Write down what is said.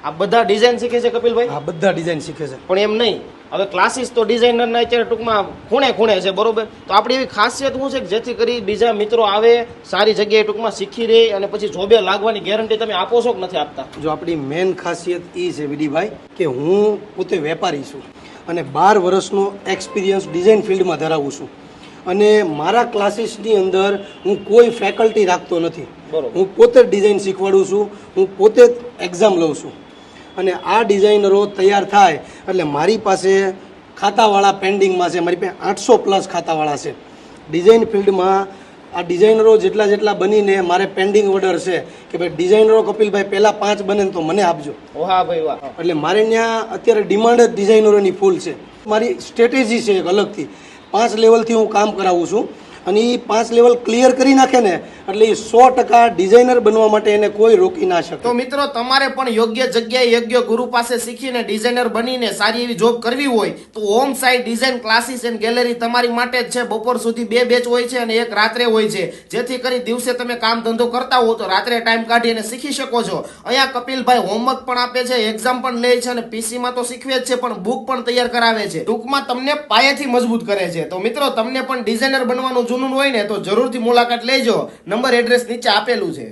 આ બધા ડિઝાઇન શીખે છે કપિલભાઈ? આ બધા ડિઝાઇન શીખે છે. પણ એમ નહીં, હવે ક્લાસીસ તો ડિઝાઇનરના અત્યારે ટૂંકમાં ખૂણે ખૂણે છે, બરોબર? તો આપણી એવી ખાસિયત શું છે કે જેથી કરી બીજા મિત્રો આવે, સારી જગ્યાએ ટૂંકમાં શીખી રહે અને પછી જોબે લાગવાની ગેરંટી તમે આપો છો કે નથી આપતા? જો આપણી મેન ખાસિયત એ છે વિડીભાઈ કે હું પોતે વેપારી છું અને 12 વર્ષનો એક્સપિરિયન્સ ડિઝાઇન ફિલ્ડમાં ધરાવું છું અને મારા ક્લાસીસની અંદર હું કોઈ ફેકલ્ટી રાખતો નથી. હું પોતે જ ડિઝાઇન શીખવાડું છું, હું પોતે જ એક્ઝામ લઉં છું અને આ ડિઝાઇનરો તૈયાર થાય એટલે મારી પાસે ખાતાવાળા પેન્ડિંગમાં છે, મારી પાસે 800+ ખાતાવાળા છે ડિઝાઇન ફિલ્ડમાં. આ ડિઝાઇનરો જેટલા બનીને મારે પેન્ડિંગ ઓર્ડર છે કે ભાઈ ડિઝાઇનરો કપિલભાઈ પહેલાં 5 બને તો મને આપજો. વાહ ભાઈ વાહ. એટલે મારે ત્યાં અત્યારે ડિમાન્ડ જ ડિઝાઇનરોની ફૂલ છે. મારી સ્ટ્રેટેજી છે એક અલગથી 5 લેવલથી હું કામ કરાવું છું અને એ 5 લેવલ ક્લિયર કરી નાખે ને એટલે એ 100% ડિઝાઇનર બનવા માટે એને કોઈ રોકી ના શકે. તો મિત્રો તમારે પણ યોગ્ય જગ્યાએ યોગ્ય ગુરુ પાસે શીખીને ડિઝાઇનર બનીને સારી એવી જોબ કરવી હોય તો home site design classes and gallery તમારી માટે જ છે. બપોર સુધી 2 બેચ હોય છે અને એક રાત્રે હોય છે, જેથી કરી દિવસે તમે કામ ધંધો કરતા હો તો રાત્રે ટાઈમ કાઢી અને શીખી શકો છો. અહીંયા કપિલભાઈ હોમવર્ક પણ આપે છે, એક્ઝામ પણ લે છે અને પીસીમાં તો શીખવે જ છે પણ બુક પણ તૈયાર કરાવે છે. ટૂંકમાં તમને પાયેથી મજબૂત કરે છે. તો મિત્રો તમને પણ ડિઝાઇનર બનવાનું જૂનું હોય ને તો જરૂરથી મુલાકાત લેજો. નંબર એડ્રેસ નીચે આપેલું છે.